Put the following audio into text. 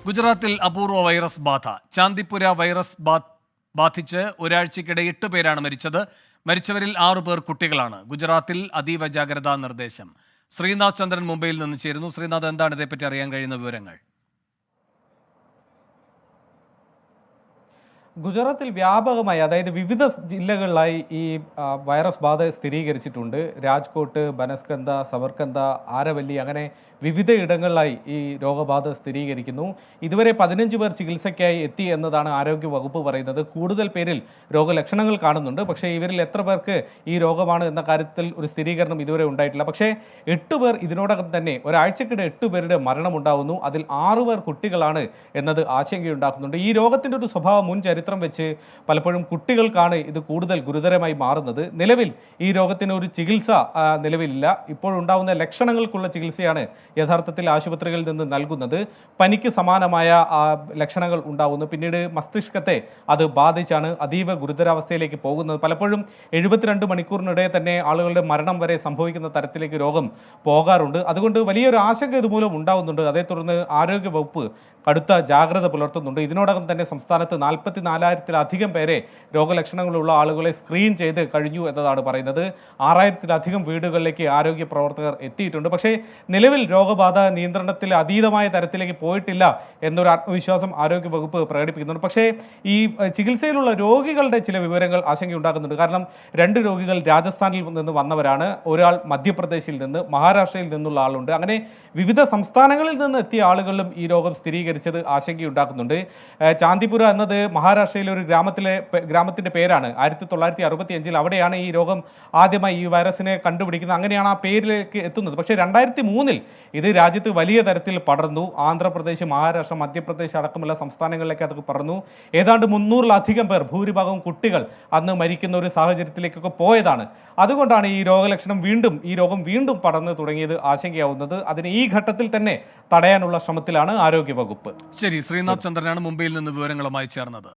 ഗുജറാത്തിൽ അപൂർവ വൈറസ് ബാധ. ചാന്ദിപുര വൈറസ് ബാധിച്ച് ഒരാഴ്ചക്കിടെ 8 പേരാണ് മരിച്ചത്. മരിച്ചവരിൽ 6 പേർ കുട്ടികളാണ്. ഗുജറാത്തിൽ അതീവ ജാഗ്രതാ നിർദ്ദേശം. ശ്രീനാഥ് ചന്ദ്രൻ മുംബൈയിൽ നിന്ന് ചേരുന്നു. ശ്രീനാഥ്, എന്താണ് ഇതേപ്പറ്റി അറിയാൻ കഴിയുന്ന വിവരങ്ങൾ? ഗുജറാത്തിൽ വ്യാപകമായി, അതായത് വിവിധ ജില്ലകളിലായി ഈ വൈറസ് ബാധ സ്ഥിരീകരിച്ചിട്ടുണ്ട്. രാജ്കോട്ട്, ബനസ്കന്ത, സബർകന്ത, ആരവല്ലി, അങ്ങനെ വിവിധ ഇടങ്ങളിലായി ഈ രോഗബാധ സ്ഥിരീകരിക്കുന്നു. ഇതുവരെ 15 പേർ ചികിത്സയ്ക്കായി എത്തി എന്നതാണ് ആരോഗ്യ വകുപ്പ് പറയുന്നത്. കൂടുതൽ പേരിൽ രോഗലക്ഷണങ്ങൾ കാണുന്നുണ്ട്. പക്ഷേ ഇവരിൽ എത്ര പേർക്ക് ഈ രോഗമാണ് എന്ന കാര്യത്തിൽ ഒരു സ്ഥിരീകരണം ഇതുവരെ ഉണ്ടായിട്ടില്ല. പക്ഷേ 8 പേർ ഇതിനോടകം തന്നെ ഒരാഴ്ചക്കിടെ 8 പേരുടെ മരണമുണ്ടാകുന്നു. അതിൽ 6 പേർ കുട്ടികളാണ് എന്നത് ആശങ്കയുണ്ടാക്കുന്നുണ്ട്. ഈ രോഗത്തിൻ്റെ ഒരു സ്വഭാവം മുൻ ചരിത്രം വെച്ച് പലപ്പോഴും കുട്ടികൾക്കാണ് ഇത് കൂടുതൽ ഗുരുതരമായി മാറുന്നത്. നിലവിൽ ഈ രോഗത്തിന് ഒരു ചികിത്സ നിലവിലില്ല. ഇപ്പോഴുണ്ടാവുന്ന ലക്ഷണങ്ങൾക്കുള്ള ചികിത്സയാണ് യഥാർത്ഥത്തിൽ ആശുപത്രികളിൽ നിന്ന് നൽകുന്നത്. പനിക്ക് സമാനമായ ലക്ഷണങ്ങൾ ഉണ്ടാകുന്നു. പിന്നീട് മസ്തിഷ്കത്തെ അത് ബാധിച്ചാണ് അതീവ ഗുരുതരാവസ്ഥയിലേക്ക് പോകുന്നത്. പലപ്പോഴും 72 മണിക്കൂറിനിടെ തന്നെ ആളുകളുടെ മരണം വരെ സംഭവിക്കുന്ന തരത്തിലേക്ക് രോഗം പോകാറുണ്ട്. അതുകൊണ്ട് വലിയൊരു ആശങ്ക ഇതുമൂലം ഉണ്ടാകുന്നുണ്ട്. അതേ തുടർന്ന് ആരോഗ്യ വകുപ്പ് കടുത്ത ജാഗ്രത പുലർത്തുന്നുണ്ട്. ഇതിനോടകം തന്നെ സംസ്ഥാനത്ത് 44,000-ലധികം പേരെ രോഗലക്ഷണങ്ങളുള്ള ആളുകളെ സ്ക്രീൻ ചെയ്ത് കഴിഞ്ഞു എന്നതാണ് പറയുന്നത്. 6,000-ലധികം വീടുകളിലേക്ക് ആരോഗ്യ പ്രവർത്തകർ എത്തിയിട്ടുണ്ട്. പക്ഷേ നിലവിൽ രോഗബാധ നിയന്ത്രണത്തിൽ അതീതമായ തരത്തിലേക്ക് പോയിട്ടില്ല എന്നൊരു ആത്മവിശ്വാസം ആരോഗ്യ വകുപ്പ് പ്രകടിപ്പിക്കുന്നുണ്ട്. പക്ഷേ ഈ ചികിത്സയിലുള്ള രോഗികളുടെ ചില വിവരങ്ങൾ ആശങ്കയുണ്ടാക്കുന്നുണ്ട്. കാരണം 2 രോഗികൾ രാജസ്ഥാനിൽ നിന്ന് വന്നവരാണ്. ഒരാൾ മധ്യപ്രദേശിൽ നിന്ന്, മഹാരാഷ്ട്രയിൽ നിന്നുള്ള ആളുണ്ട്. അങ്ങനെ വിവിധ സംസ്ഥാനങ്ങളിൽ നിന്ന് എത്തിയ ആളുകളിലും ഈ രോഗം സ്ഥിരീകരിച്ചത് ആശങ്കയുണ്ടാക്കുന്നുണ്ട്. ചാന്ദിപുര എന്നത് മഹാരാഷ്ട്രയിലെ ഒരു ഗ്രാമത്തിന്റെ പേരാണ്. 1965-ൽ അവിടെയാണ് ഈ രോഗം ആദ്യമായി ഈ വൈറസിനെ കണ്ടുപിടിക്കുന്നത്. അങ്ങനെയാണ് ആ പേരിലേക്ക് എത്തുന്നത്. പക്ഷേ 2003-ൽ ഇത് രാജ്യത്ത് വലിയ തരത്തിൽ പടർന്നു. ആന്ധ്രാപ്രദേശ്, മഹാരാഷ്ട്ര, മധ്യപ്രദേശ് അടക്കമുള്ള സംസ്ഥാനങ്ങളിലേക്ക് അത് പടർന്നു. ഏതാണ്ട് 300-ലധികം പേർ, ഭൂരിഭാഗവും കുട്ടികൾ, അന്ന് മരിക്കുന്ന ഒരു സാഹചര്യത്തിലേക്കൊക്കെ പോയതാണ്. അതുകൊണ്ടാണ് ഈ രോഗം വീണ്ടും പടർന്നു തുടങ്ങിയത് ആശങ്കയാവുന്നത്. അതിന് ഈ ഘട്ടത്തിൽ തന്നെ തടയാനുള്ള ശ്രമത്തിലാണ് ആരോഗ്യ വകുപ്പ്. ശരി, ശ്രീനാഥ് ചന്ദ്രനാണ് മുംബൈയിൽ നിന്ന് വിവരങ്ങളുമായി ചേർന്നത്.